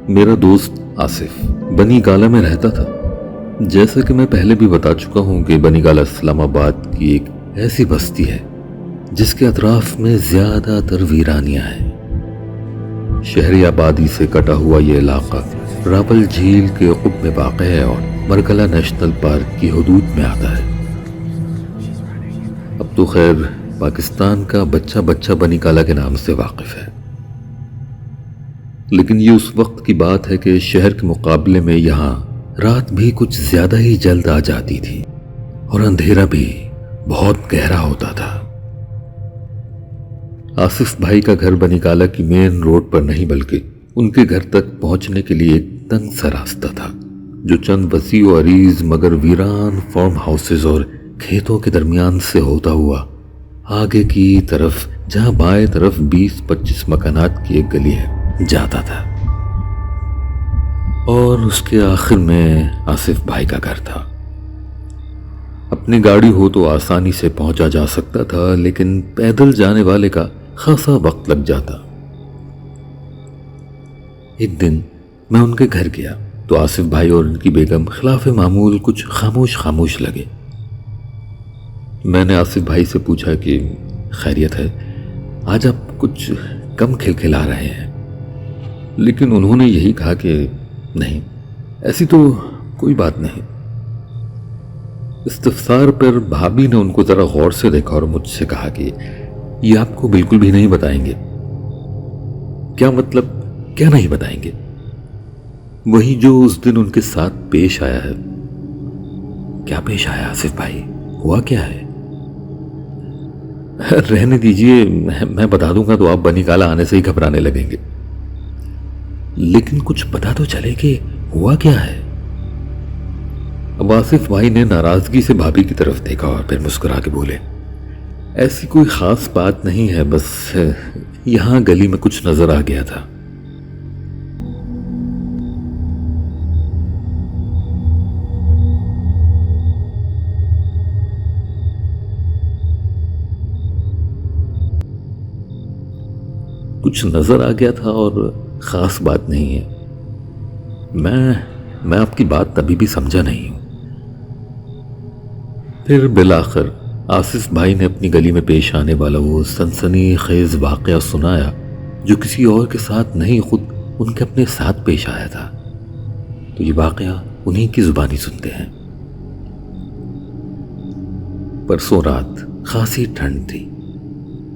میرا دوست آصف بنی گالا میں رہتا تھا۔ جیسا کہ میں پہلے بھی بتا چکا ہوں کہ بنی گالا اسلام آباد کی ایک ایسی بستی ہے جس کے اطراف میں زیادہ تر ویرانیاں ہیں۔ شہری آبادی سے کٹا ہوا یہ علاقہ راول جھیل کے قطب میں واقع ہے اور مرگلہ نیشنل پارک کی حدود میں آتا ہے۔ اب تو خیر پاکستان کا بچہ بچہ بنی گالا کے نام سے واقف ہے، لیکن یہ اس وقت کی بات ہے کہ شہر کے مقابلے میں یہاں رات بھی کچھ زیادہ ہی جلد آ جاتی تھی اور اندھیرا بھی بہت گہرا ہوتا تھا۔ آصف بھائی کا گھر بنی گالا کی مین روڈ پر نہیں بلکہ ان کے گھر تک پہنچنے کے لیے ایک تنگ سا راستہ تھا جو چند وسیع و عریض مگر ویران فارم ہاؤسز اور کھیتوں کے درمیان سے ہوتا ہوا آگے کی طرف، جہاں بائیں طرف 20-25 مکانات کی ایک گلی ہے، جاتا تھا، اور اس کے آخر میں آصف بھائی کا گھر تھا۔ اپنی گاڑی ہو تو آسانی سے پہنچا جا سکتا تھا، لیکن پیدل جانے والے کا خاصا وقت لگ جاتا۔ ایک دن میں ان کے گھر گیا تو آصف بھائی اور ان کی بیگم خلاف معمول کچھ خاموش لگے۔ میں نے آصف بھائی سے پوچھا کہ خیریت ہے، آج آپ کچھ کم کھلکھلا رہے ہیں، لیکن انہوں نے یہی کہا کہ نہیں، ایسی تو کوئی بات نہیں۔ استفسار پر بھابھی نے ان کو ذرا غور سے دیکھا اور مجھ سے کہا کہ یہ آپ کو بالکل بھی نہیں بتائیں گے۔ کیا مطلب، کیا نہیں بتائیں گے؟ وہی جو اس دن ان کے ساتھ پیش آیا ہے۔ کیا پیش آیا آصف بھائی؟ ہوا کیا ہے؟ رہنے دیجئے، میں بتا دوں گا تو آپ بنی گالا آنے سے ہی گھبرانے لگیں گے، لیکن کچھ پتا تو چلے کہ ہوا کیا ہے۔ اب آصف بھائی نے ناراضگی سے بھابھی کی طرف دیکھا اور پھر مسکرا کے بولے، ایسی کوئی خاص بات نہیں ہے، بس یہاں گلی میں کچھ نظر آ گیا تھا۔ کچھ نظر آ گیا تھا اور خاص بات نہیں ہے۔ میں آپ کی بات ابھی بھی سمجھا نہیں ہوں۔ پھر بالآخر آصف بھائی نے اپنی گلی میں پیش آنے والا وہ سنسنی خیز واقعہ سنایا جو کسی اور کے ساتھ نہیں، خود ان کے اپنے ساتھ پیش آیا تھا۔ تو یہ واقعہ انہی کی زبانی سنتے ہیں۔ پرسوں رات خاصی ٹھنڈ تھی۔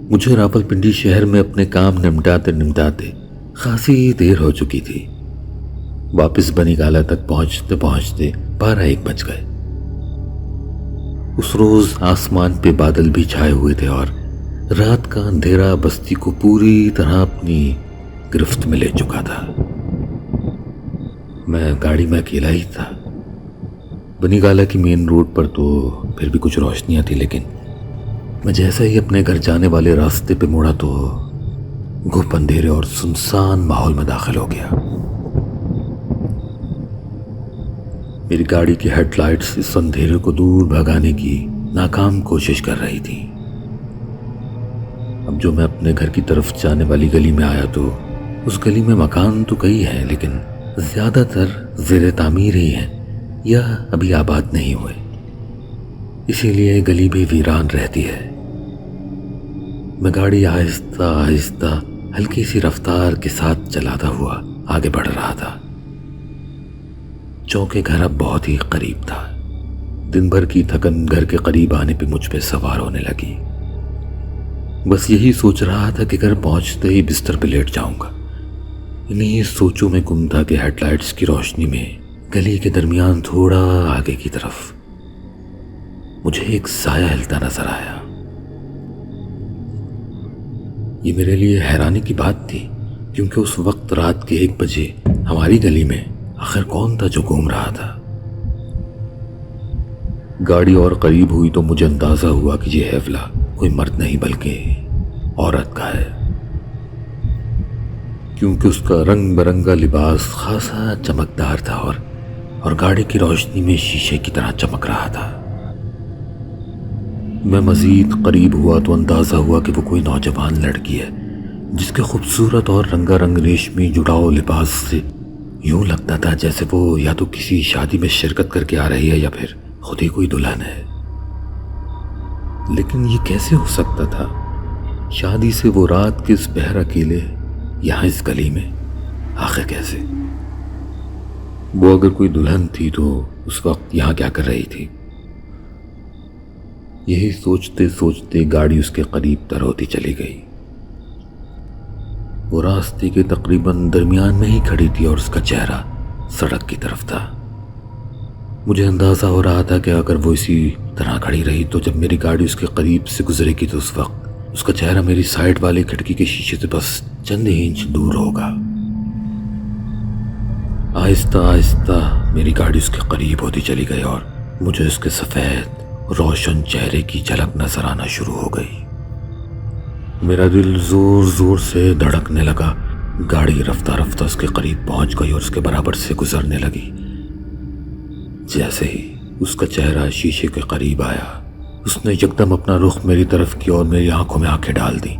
مجھے راولپنڈی شہر میں اپنے کام نمٹاتے خاصی دیر ہو چکی تھی۔ واپس بنی گالا تک پہنچتے 12-1 بج گئے۔ اس روز آسمان پہ بادل بھی چھائے ہوئے تھے اور رات کا اندھیرا بستی کو پوری طرح اپنی گرفت میں لے چکا تھا۔ میں گاڑی میں اکیلا ہی تھا۔ بنی گالا کی مین روڈ پر تو پھر بھی کچھ روشنیاں تھی، لیکن میں جیسے ہی اپنے گھر جانے والے راستے پہ مڑا تو گھپ اندھیرے اور سنسان ماحول میں داخل ہو گیا۔ میری گاڑی کی ہیڈ لائٹس اس اندھیرے کو دور بھگانے کی ناکام کوشش کر رہی تھی۔ اب جو میں اپنے گھر کی طرف جانے والی گلی میں آیا تو اس گلی میں مکان تو کئی ہیں، لیکن زیادہ تر زیر تعمیر ہی ہیں یا ابھی آباد نہیں ہوئے، اسی لیے گلی بھی ویران رہتی ہے۔ میں گاڑی آہستہ ہلکی سی رفتار کے ساتھ چلاتا ہوا آگے بڑھ رہا تھا۔ چونکہ گھر اب بہت ہی قریب تھا۔ دن بھر کی تھکن گھر کے قریب آنے پہ مجھ پہ سوار ہونے لگی۔ بس یہی سوچ رہا تھا کہ گھر پہنچتے ہی بستر پہ لیٹ جاؤں گا۔ انہیں سوچوں میں گم تھا کہ ہیڈ لائٹس کی روشنی میں گلی کے درمیان تھوڑا آگے کی طرف مجھے ایک سایہ ہلتا نظر آیا۔ یہ میرے لیے حیرانی کی بات تھی، کیونکہ اس وقت رات کے 1 بجے ہماری گلی میں آخر کون تھا جو گھوم رہا تھا۔ گاڑی اور قریب ہوئی تو مجھے اندازہ ہوا کہ یہ حیولہ کوئی مرد نہیں بلکہ عورت کا ہے، کیونکہ اس کا رنگ برنگا لباس خاصا چمکدار تھا اور گاڑی کی روشنی میں شیشے کی طرح چمک رہا تھا۔ میں مزید قریب ہوا تو اندازہ ہوا کہ وہ کوئی نوجوان لڑکی ہے جس کے خوبصورت اور رنگا رنگ ریشمی جڑاؤ لباس سے یوں لگتا تھا جیسے وہ یا تو کسی شادی میں شرکت کر کے آ رہی ہے یا پھر خود ہی کوئی دلہن ہے۔ لیکن یہ کیسے ہو سکتا تھا؟ شادی سے وہ رات کس پہر اکیلے یہاں اس گلی میں، آخر کیسے؟ وہ اگر کوئی دلہن تھی تو اس وقت یہاں کیا کر رہی تھی؟ یہی سوچتے سوچتے گاڑی اس کے قریب تر ہوتی چلی گئی۔ وہ راستے کے تقریباً درمیان میں ہی کھڑی تھی اور اس کا چہرہ سڑک کی طرف تھا۔ مجھے اندازہ ہو رہا تھا کہ اگر وہ اسی طرح کھڑی رہی تو جب میری گاڑی اس کے قریب سے گزرے گی تو اس وقت اس کا چہرہ میری سائیڈ والی کھڑکی کے شیشے سے بس چند انچ دور ہوگا۔ آہستہ آہستہ میری گاڑی اس کے قریب ہوتی چلی گئی اور مجھے اس کے سفید روشن چہرے کی جھلک نظر آنا شروع ہو گئی۔ میرا دل زور زور سے دھڑکنے لگا۔ گاڑی رفتہ رفتہ اس کے قریب پہنچ گئی اور اس کے برابر سے گزرنے لگی۔ جیسے ہی اس کا چہرہ شیشے کے قریب آیا، اس نے یکدم اپنا رخ میری طرف کیا اور میری آنکھوں میں آنکھیں ڈال دی،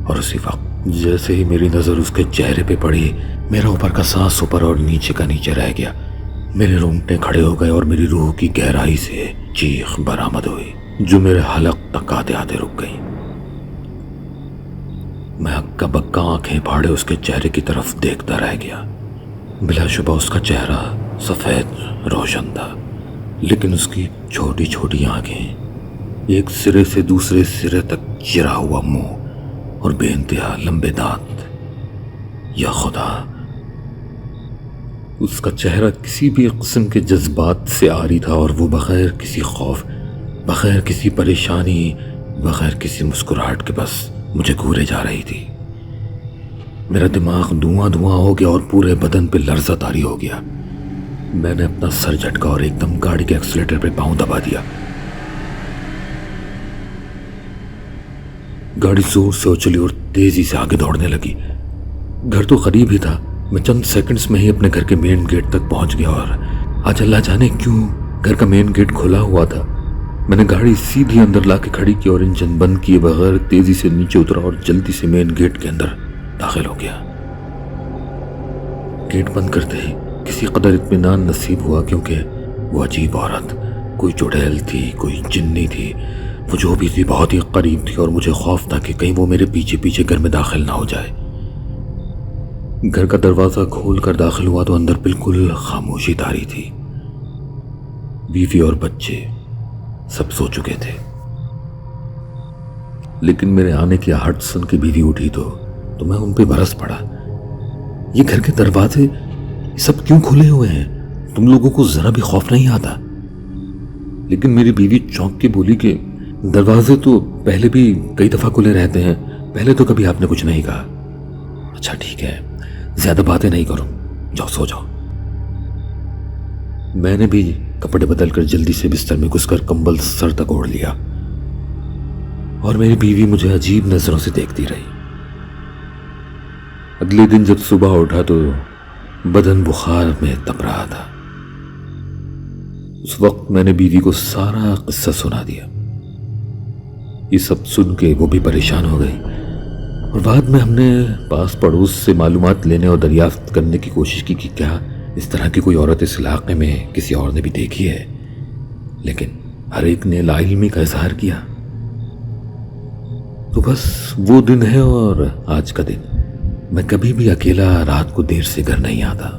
اور اسی وقت جیسے ہی میری نظر اس کے چہرے پہ پڑی، میرا اوپر کا سانس اوپر اور نیچے کا نیچے رہ گیا۔ میرے رونگٹے کھڑے ہو گئے اور میری روح کی گہرائی سے چیخ برآمد ہوئی جو میرے حلق تک آتے آتے رک گئی۔ میں ہکا بکا آنکھیں پھاڑے اس کے چہرے کی طرف دیکھتا رہ گیا۔ بلا شبہ اس کا چہرہ سفید روشن تھا، لیکن اس کی چھوٹی چھوٹی آنکھیں، ایک سرے سے دوسرے سرے تک چرا ہوا منہ اور بے انتہا لمبے دانت۔ یا خدا، اس کا چہرہ کسی بھی قسم کے جذبات سے عاری تھا اور وہ بغیر کسی خوف، بغیر کسی پریشانی، بغیر کسی مسکراہٹ کے بس مجھے گھورے جا رہی تھی۔ میرا دماغ دھواں دھواں ہو گیا اور پورے بدن پہ لرزہ طاری ہو گیا۔ میں نے اپنا سر جھٹکا اور ایک دم گاڑی کے ایکسیلیٹر پہ پاؤں دبا دیا۔ گاڑی زور سے اچھلی اور تیزی سے آگے دوڑنے لگی۔ گھر تو قریب ہی تھا، میں چند سیکنڈز میں ہی اپنے گھر کے مین گیٹ تک پہنچ گیا اور آج اللہ جانے کیوں گھر کا مین گیٹ کھلا ہوا تھا۔ میں نے گاڑی سیدھی اندر لا کے کھڑی کی اور انجن بند کیے بغیر تیزی سے نیچے اترا اور جلدی سے مین گیٹ کے اندر داخل ہو گیا۔ گیٹ بند کرتے ہی کسی قدر اطمینان نصیب ہوا، کیونکہ وہ عجیب عورت، کوئی چڑیل تھی، کوئی جنی تھی، وہ جو بھی تھی بہت ہی قریب تھی اور مجھے خوف تھا کہ کہیں وہ میرے پیچھے پیچھے گھر میں داخل نہ ہو جائے۔ گھر کا دروازہ کھول کر داخل ہوا تو اندر بالکل خاموشی طاری تھی۔ بیوی اور بچے سب سو چکے تھے، لیکن میرے آنے کی آہٹ سن کے بیوی اٹھی تو میں ان پہ برس پڑا۔ یہ گھر کے دروازے سب کیوں کھلے ہوئے ہیں؟ تم لوگوں کو ذرا بھی خوف نہیں آتا؟ لیکن میری بیوی چونک کے بولی کہ دروازے تو پہلے بھی کئی دفعہ کھلے رہتے ہیں، پہلے تو کبھی آپ نے کچھ نہیں کہا۔ اچھا ٹھیک ہے، زیادہ باتیں نہیں کرو، جاؤ سو جاؤ۔ میں نے بھی کپڑے بدل کر جلدی سے بستر میں گھس کر کمبل سر تک اوڑھ لیا اور میری بیوی مجھے عجیب نظروں سے دیکھتی رہی۔ اگلے دن جب صبح اٹھا تو بدن بخار میں تپ رہا تھا۔ اس وقت میں نے بیوی کو سارا قصہ سنا دیا۔ یہ سب سن کے وہ بھی پریشان ہو گئی اور بعد میں ہم نے پاس پڑوس سے معلومات لینے اور دریافت کرنے کی کوشش کی کہ کیا اس طرح کی کوئی عورت اس علاقے میں کسی اور نے بھی دیکھی ہے، لیکن ہر ایک نے لا علمی کا اظہار کیا۔ تو بس وہ دن ہے اور آج کا دن میں کبھی بھی اکیلا رات کو دیر سے گھر نہیں آتا۔